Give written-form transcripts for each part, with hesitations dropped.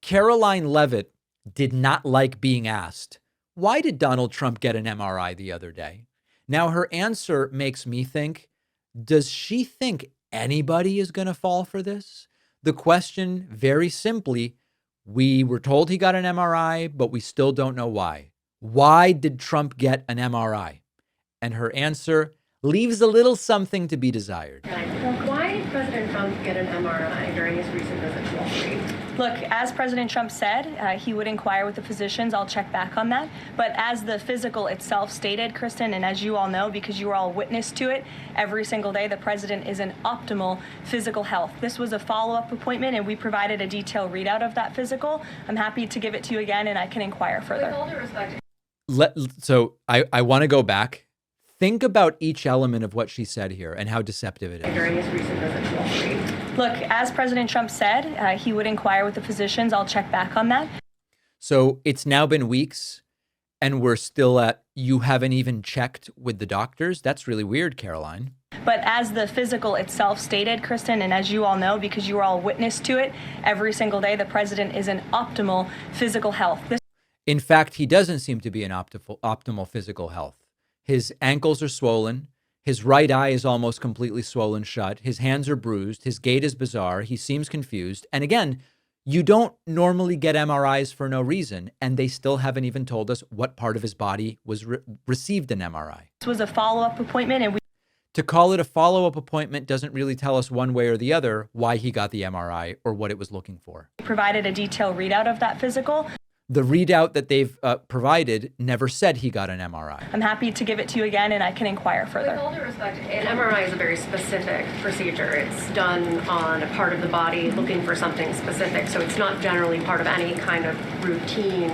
Karoline Leavitt did not like being asked, why did Donald Trump get an MRI the other day? Now, her answer makes me think, does she think anybody is going to fall for this? The question, very simply, we were told he got an MRI, but we still don't know why. Why did Trump get an MRI? And her answer leaves a little something to be desired. Why did President Trump get an MRI during his recent visit to Wall Street? Look, as President Trump said, he would inquire with the physicians. I'll check back on that. But as the physical itself stated, Kristen, and as you all know, because you are all witness to it, every single day the president is in optimal physical health. This was a follow-up appointment, and we provided a detailed readout of that physical. I'm happy to give it to you again, and I can inquire further. With all due respect. So I want to go back. Think about each element of what she said here and how deceptive it is. During his recent visit to Wall Street. Look, as President Trump said, he would inquire with the physicians. I'll check back on that. So it's now been weeks and we're still at, you haven't even checked with the doctors? That's really weird, Karoline. But as the physical itself stated, Kristen, and as you all know, because you are all witness to it, every single day the president is in optimal physical health. In fact, he doesn't seem to be in optimal physical health. His ankles are swollen. His right eye is almost completely swollen shut. His hands are bruised. His gait is bizarre. He seems confused. And again, you don't normally get MRIs for no reason. And they still haven't even told us what part of his body was received an MRI. This was a follow-up appointment. And to call it a follow-up appointment doesn't really tell us one way or the other why he got the MRI or what it was looking for. we provided a detailed readout of that physical. The readout that they've provided never said he got an MRI. I'm happy to give it to you again, and I can inquire further. With all due respect, an MRI is a very specific procedure. It's done on a part of the body looking for something specific, so it's not generally part of any kind of routine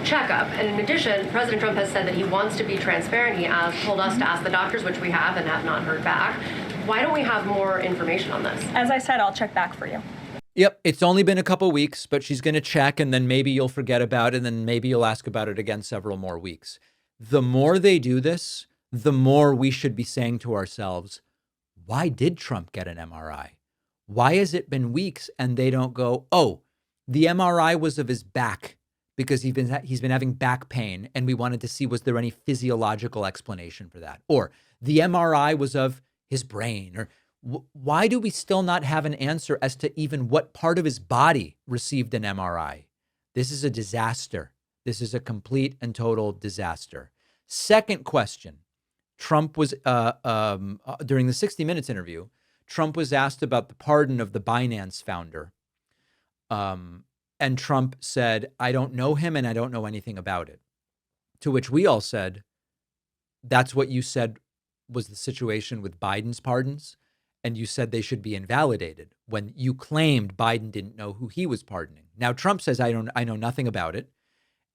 checkup. And in addition, President Trump has said that he wants to be transparent. He told us to ask the doctors, which we have and have not heard back. Why don't we have more information on this? As I said, I'll check back for you. Yep, it's only been a couple weeks, but she's going to check and then maybe you'll forget about it and then maybe you'll ask about it again several more weeks. The more they do this, the more we should be saying to ourselves, why did Trump get an MRI? Why has it been weeks and they don't go, oh, the MRI was of his back because he's been having back pain and we wanted to see was there any physiological explanation for that? Or the MRI was of his brain, or why do we still not have an answer as to even what part of his body received an MRI? This is a disaster. This is a complete and total disaster. Second question. Trump was, during the 60 Minutes interview, Trump was asked about the pardon of the Binance founder. And Trump said, I don't know him and I don't know anything about it. To which we all said, that's what you said was the situation with Biden's pardons. And you said they should be invalidated when you claimed Biden didn't know who he was pardoning. Now, Trump says, I know nothing about it.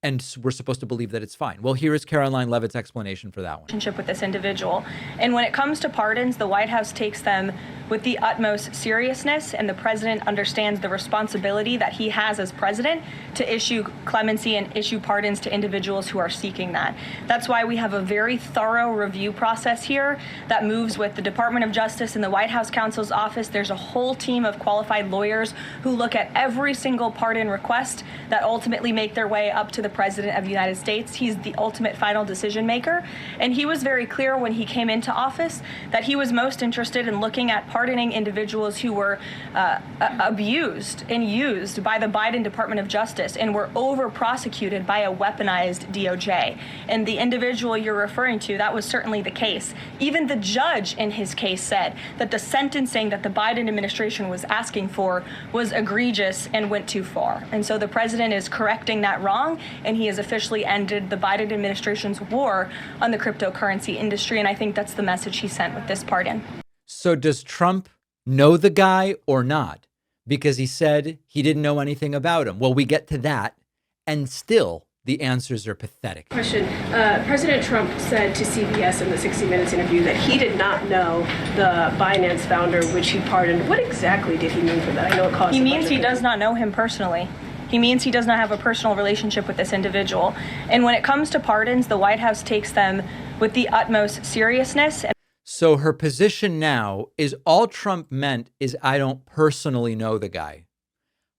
And we're supposed to believe that it's fine. Well, here is Karoline Leavitt's explanation for that one. Relationship with this individual. And when it comes to pardons, the White House takes them with the utmost seriousness, and the president understands the responsibility that he has as president to issue clemency and issue pardons to individuals who are seeking that. That's why we have a very thorough review process here that moves with the Department of Justice and the White House counsel's office. There's a whole team of qualified lawyers who look at every single pardon request that ultimately make their way up to the President of the United States. He's the ultimate final decision maker. And he was very clear when he came into office that he was most interested in looking at pardoning individuals who were abused and used by the Biden Department of Justice and were over prosecuted by a weaponized DOJ. And the individual you're referring to, that was certainly the case. Even the judge in his case said that the sentencing that the Biden administration was asking for was egregious and went too far. And so the president is correcting that wrong, and he has officially ended the Biden administration's war on the cryptocurrency industry. And I think that's the message he sent with this pardon. So does Trump know the guy or not? Because he said he didn't know anything about him. Well, we get to that, and still the answers are pathetic. Question. President Trump said to CBS in the 60 Minutes interview that he did not know the Binance founder, which he pardoned. What exactly did he mean for that? I know it caused. He means he does not know him personally. He means he does not have a personal relationship with this individual. And when it comes to pardons, the White House takes them with the utmost seriousness. So her position now is all Trump meant is I don't personally know the guy.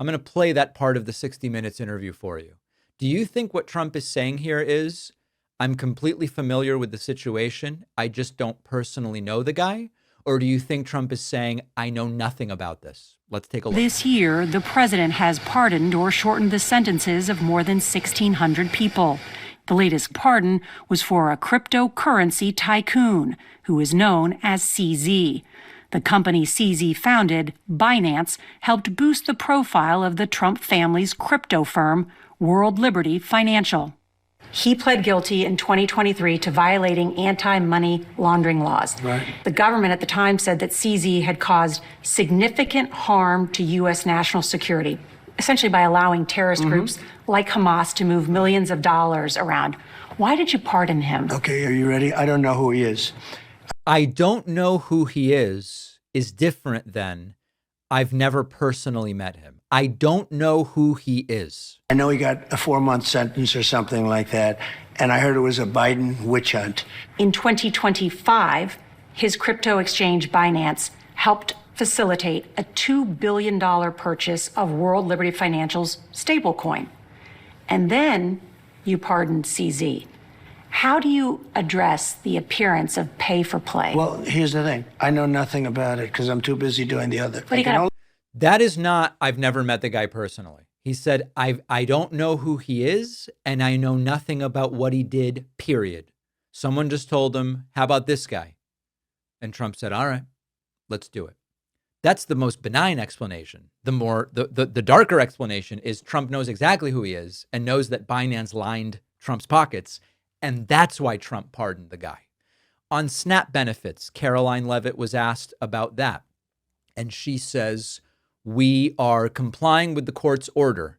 I'm going to play that part of the 60 Minutes interview for you. Do you think what Trump is saying here is, I'm completely familiar with the situation, I just don't personally know the guy? Or do you think Trump is saying, I know nothing about this? Let's take a look. This year, the president has pardoned or shortened the sentences of more than 1,600 people. The latest pardon was for a cryptocurrency tycoon who is known as CZ. The company CZ founded, Binance, helped boost the profile of the Trump family's crypto firm, World Liberty Financial. He pled guilty in 2023 to violating anti-money laundering laws. Right. The government at the time said that CZ had caused significant harm to U.S. national security, essentially by allowing terrorist groups like Hamas to move millions of dollars around. Why did you pardon him? Okay, are you ready? I don't know who he is. I don't know who he is different than I've never personally met him. I don't know who he is. I know he got a 4-month sentence or something like that, and I heard it was a Biden witch hunt. In 2025, his crypto exchange Binance helped facilitate a $2 billion purchase of World Liberty Financial's stablecoin. And then you pardoned CZ. How do you address the appearance of pay for play? Well, here's the thing. I know nothing about it because I'm too busy doing the other. But he got That is not, I've never met the guy personally. He said, I don't know who he is, and I know nothing about what he did, period. Someone just told him, how about this guy? And Trump said, all right, let's do it. That's the most benign explanation. The darker explanation is Trump knows exactly who he is and knows that Binance lined Trump's pockets. And that's why Trump pardoned the guy. On SNAP benefits, Karoline Leavitt was asked about that. And she says, we are complying with the court's order,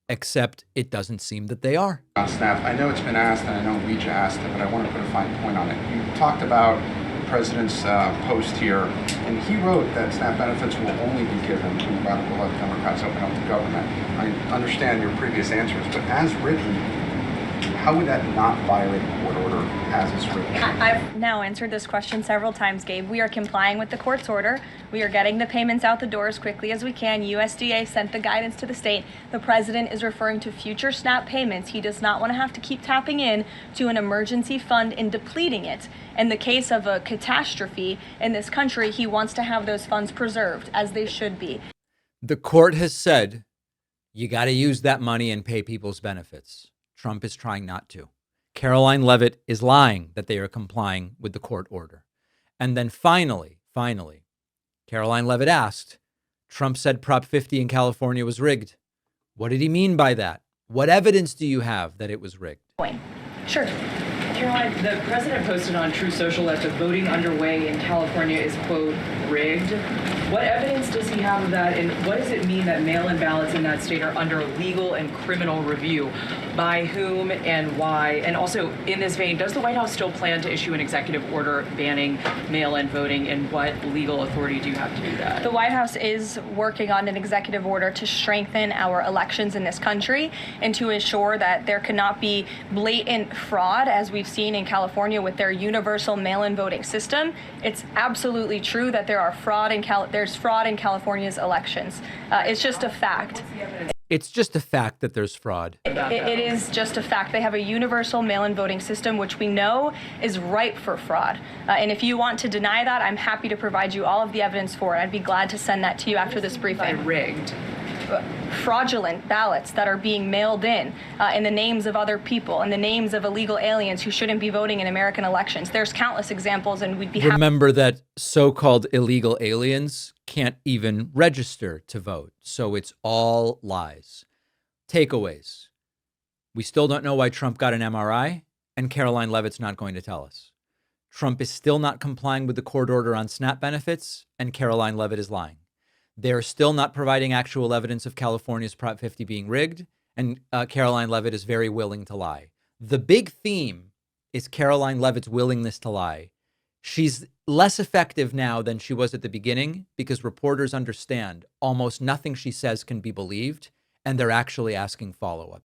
except it doesn't seem that they are. SNAP, I know it's been asked, and I know Leach asked it, but I want to put a fine point on it. You talked about the president's post here, and he wrote that SNAP benefits will only be given to radical left Democrats open up the government. I understand your previous answers, but as written, how would that not violate a court order as it's written? I've now answered this question several times, Gabe. We are complying with the court's order. We are getting the payments out the door as quickly as we can. USDA sent the guidance to the state. The president is referring to future SNAP payments. He does not want to have to keep tapping in to an emergency fund and depleting it. In the case of a catastrophe in this country, he wants to have those funds preserved as they should be. The court has said you got to use that money and pay people's benefits. Trump is trying not to. Karoline Leavitt is lying that they are complying with the court order. And then finally, Karoline Leavitt asked, Trump said Prop 50 in California was rigged. What did he mean by that? What evidence do you have that it was rigged? Sure. Karoline, the president posted on True Social that the voting underway in California is, quote, rigged. What evidence does he have of that, and what does it mean that mail-in ballots in that state are under legal and criminal review? By whom and why? And also, in this vein, does the White House still plan to issue an executive order banning mail-in voting, and what legal authority do you have to do that? The White House is working on an executive order to strengthen our elections in this country and to ensure that there cannot be blatant fraud, as we've seen in California with their universal mail-in voting system. It's absolutely true that there's fraud in California's elections. It's just a fact. It's just a fact that there's fraud. It is just a fact. They have a universal mail-in voting system, which we know is ripe for fraud. And if you want to deny that, I'm happy to provide you all of the evidence for it. I'd be glad to send that to you after this briefing. Rigged. Fraudulent ballots that are being mailed in the names of other people, in the names of illegal aliens who shouldn't be voting in American elections. There's countless examples, and we'd be happy. Remember that so-called illegal aliens can't even register to vote. So it's all lies. Takeaways. We still don't know why Trump got an MRI, and Karoline Leavitt's not going to tell us. Trump is still not complying with the court order on SNAP benefits, and Karoline Leavitt is lying. They're still not providing actual evidence of California's Prop 50 being rigged, and Karoline Leavitt is very willing to lie. The big theme is Karoline Leavitt's willingness to lie. She's less effective now than she was at the beginning because reporters understand almost nothing she says can be believed, and they're actually asking follow-up.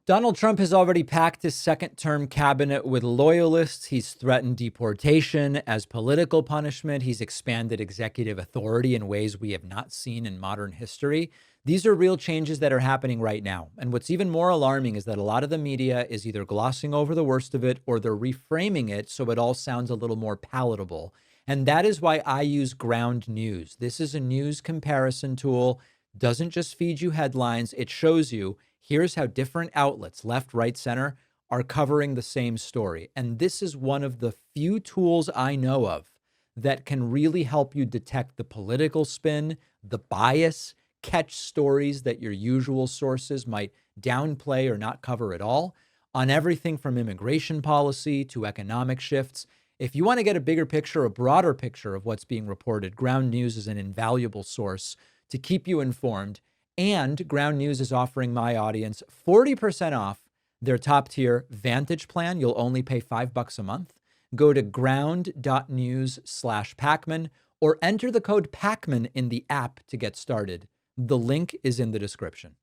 Donald Trump has already packed his second-term cabinet with loyalists. He's threatened deportation as political punishment. He's expanded executive authority in ways we have not seen in modern history. These are real changes that are happening right now. And what's even more alarming is that a lot of the media is either glossing over the worst of it or they're reframing it so it all sounds a little more palatable. And that is why I use Ground News. This is a news comparison tool. Doesn't just feed you headlines. It shows you here's how different outlets, left, right, center, are covering the same story. And this is one of the few tools I know of that can really help you detect the political spin, the bias, catch stories that your usual sources might downplay or not cover at all on everything from immigration policy to economic shifts. If you want to get a bigger picture, a broader picture of what's being reported, Ground News is an invaluable source to keep you informed. And Ground News is offering my audience 40% off their top tier Vantage plan. You'll only pay $5 a month. Go to ground.news/Pakman or enter the code Pakman in the app to get started. The link is in the description.